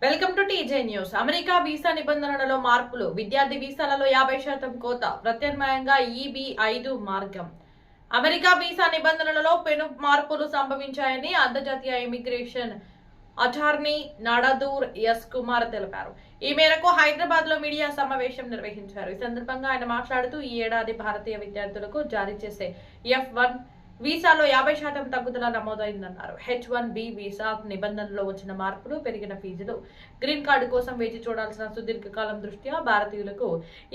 Welcome to TJ news. America visa నిబంధనలలో మార్పులు, విద్యార్థి వీసాలలో 50% కోత, ప్రత్యామ్నాయంగా EB-5 మార్గం. అమెరికా వీసా నిబంధనలలో పెను మార్పులు సంభవించాయని అంతర్జాతీయ ఇమిగ్రేషన్ అటార్నీ నాడాదూర్ ఎస్ కుమార్ తెలిపారు. ఈ మేరకు హైదరాబాద్ లో మీడియా సమావేశం నిర్వహించారు. ఈ సందర్భంగా ఆయన మాట్లాడుతూ ఈ ఏడాది భారతీయ విద్యార్థులకు జారీ చేసే F1 వీసాలో 50% తగ్గుదల నమోదైందన్నారు. H1B వీసా నిబంధనల్లో వచ్చిన మార్పులు, పెరిగిన ఫీజులు, గ్రీన్ కార్డు కోసం వేచి చూడాల్సిన సుదీర్ఘకాలం దృష్ట్యా భారతీయులకు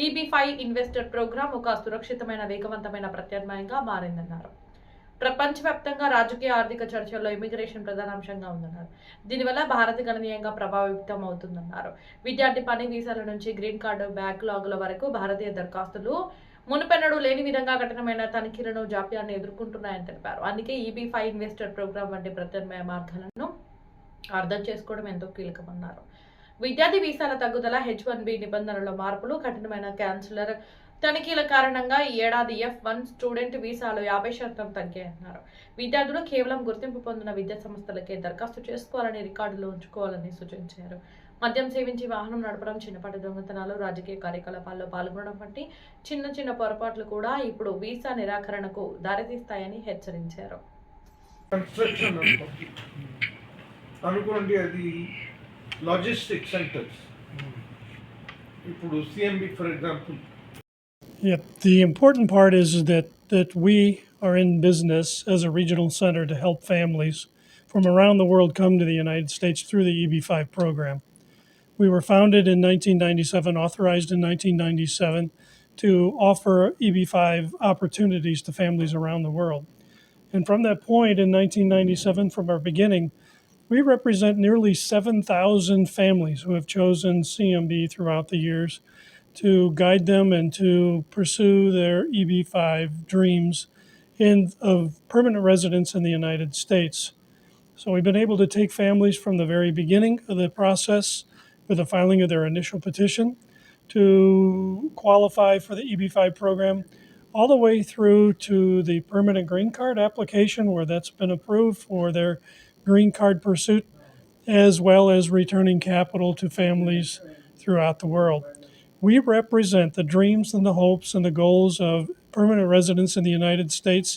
EB-5 ఇన్వెస్టర్ ప్రోగ్రాం ఒక సురక్షితమైన, వేగవంతమైన ప్రత్యామ్నాయంగా మారిందన్నారు. ప్రపంచవ్యాప్తంగా రాజకీయ, ఆర్థిక చర్చల్లో ఇమిగ్రేషన్ ప్రధానాంశంగా ఉందన్నారు. దీనివల్ల భారత్ గణనీయంగా ప్రభావితం అవుతుందన్నారు. విద్యార్థి పని వీసాల నుంచి గ్రీన్ కార్డు బ్యాక్లాగుల వరకు భారతీయ దరఖాస్తులు మునుపెన్నడూ లేని విధంగా కఠినమైన తనిఖీలను, జాప్యాన్ని ఎదుర్కొంటున్నాయని తెలిపారు. అందుకే EB-5 ఇన్వెస్టర్ ప్రోగ్రాం వంటి ప్రత్యామ్నాయ మార్గాలను అర్థం చేసుకోవడం ఎంతో కీలకమన్నారు. విద్యార్థి వీసాల తగ్గుదల, H1B నిబంధనల మార్పులు, కఠినమైన క్యాన్సిలర్ తనిఖీల కారణంగా ఈ ఏడాది F1 స్టూడెంట్ వీసాలు 50% తగ్గాయన్నారు. విద్యార్థులు కేవలం గుర్తింపు పొందిన విద్యా సంస్థలకే దరఖాస్తు చేసుకోవాలని, రికార్డులో ఉంచుకోవాలని సూచించారు. మద్యం సేవించి వాహనం నడపడం, చిన్నపాటి దొంగతనాలు, రాజకీయ కార్యకలాపాల్లో పాల్గొనడం వంటి చిన్న పొరపాట్లు కూడా ఇప్పుడు వీసా నిరాకరణకు దారితీస్తాయని హెచ్చరించారు. అనుకోండి, అది లాజిస్టిక్ సెంటర్స్. ఇప్పుడు CMB for example. Yep. The important part is that we are in business as a regional center to help families from around the world come to the United States through the EB-5 program. We were founded in 1997, authorized in 1997, to offer EB-5 opportunities to families around the world. And from that point in 1997, from our beginning, we represent nearly 7,000 families who have chosen CMB throughout the years to guide them and to pursue their EB-5 dreams of permanent residence in the United States. So we've been able to take families from the very beginning of the process with the filing of their initial petition to qualify for the EB-5 program, all the way through to the permanent green card application, where that's been approved for their green card pursuit, as well as returning capital to families throughout the world. We represent the dreams and the hopes and the goals of permanent residence in the United States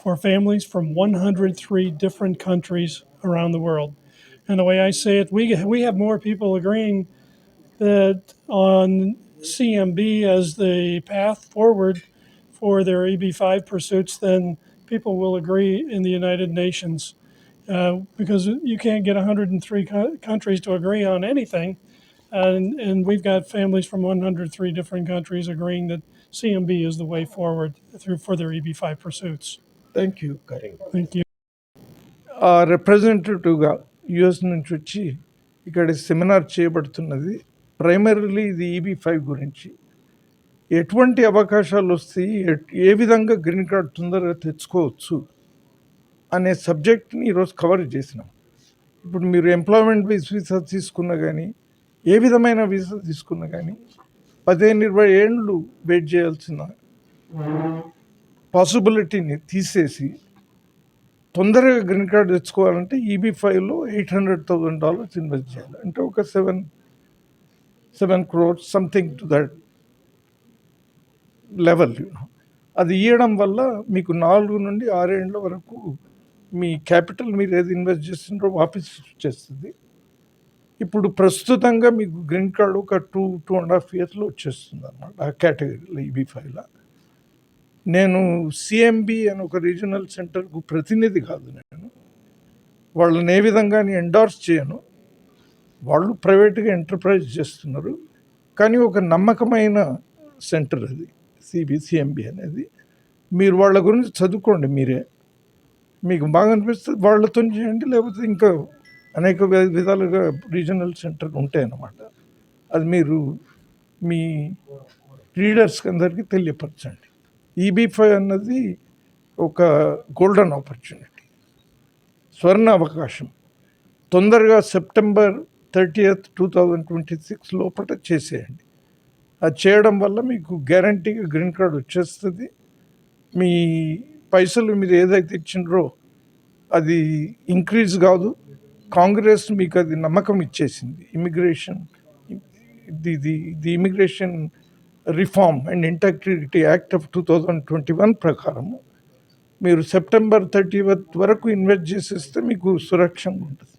for families from 103 different countries around the world. And the way I say it, we have more people agreeing that on CMB as the path forward for their EB-5 pursuits than people will agree in the United Nations. Because you can't get 103 countries to agree on anything. And we've got families from 103 different countries agreeing that CMB is the way forward for their EB-5 pursuits. Thank you Karim. Thank you. రిప్రజెంటేటివ్గా US నుంచి వచ్చి ఇక్కడ seminar చేయబడుతున్నది. Primarily ఇది EB-5 గురించి, ఎటువంటి అవకాశాలు వస్తాయి, ఏ విధంగా green card తొందరగా తెచ్చుకోవచ్చు అనే సబ్జెక్ట్ని ఈరోజు కవర్ చేసినాం. ఇప్పుడు మీరు ఎంప్లాయ్మెంట్ బేస్ వీసా తీసుకున్నా కానీ, ఏ విధమైన వీసా తీసుకున్నా కానీ 15-20 ఏళ్ళు వెయిట్ చేయాల్సిన పాసిబిలిటీని తీసేసి తొందరగా గ్రీన్ కార్డ్ తెచ్చుకోవాలంటే EB-5లో $800,000 ఇన్వెస్ట్ చేయాలి. అంటే ఒక 7 crores something to that level. అది ఇవ్వడం వల్ల మీకు 4 నుండి 6 ఏళ్ళ వరకు మీ క్యాపిటల్ మీరు ఏది ఇన్వెస్ట్ చేస్తున్నారో వాపస్ వచ్చేస్తుంది. ఇప్పుడు ప్రస్తుతంగా మీకు గ్రీన్ కార్డు ఒక 2.5 yearsలో వచ్చేస్తుంది అన్నమాట ఆ కేటగిరీలో EB-5లో. నేను CMB అని ఒక రీజనల్ సెంటర్కు ప్రతినిధి కాదు, నేను వాళ్ళని ఏ విధంగా ఎండార్స్ చేయను. వాళ్ళు ప్రైవేట్గా ఎంటర్ప్రైజ్ చేస్తున్నారు, కానీ ఒక నమ్మకమైన సెంటర్ అది CMB అనేది. మీరు వాళ్ళ గురించి చదువుకోండి, మీరే మీకు బాగా అనిపిస్తుంది వాళ్ళతో చేయండి, లేకపోతే ఇంకా అనేక విధాలుగా రీజనల్ సెంటర్ ఉంటాయన్నమాట. అది మీరు మీ రీడర్స్కి అందరికీ తెలియపరచండి. EB-5 అన్నది ఒక గోల్డెన్ ఆపర్చునిటీ, స్వర్ణ అవకాశం. తొందరగా September 30th, 2026 లోపల చేసేయండి. అది చేయడం వల్ల మీకు గ్యారంటీగా గ్రీన్ కార్డ్ వచ్చేస్తుంది. మీ పైసలు మీరు ఏదైతే ఇచ్చినారో అది ఇంక్రీజ్ కాదు, కాంగ్రెస్ మీకు అది నమ్మకం ఇచ్చేసింది. The immigration reform and integrity act of 2021 ప్రకారము మీరు సెప్టెంబర్ 30 వరకు ఇన్వెస్ట్ చేసేస్తే మీకు సురక్షంగా ఉంటుంది.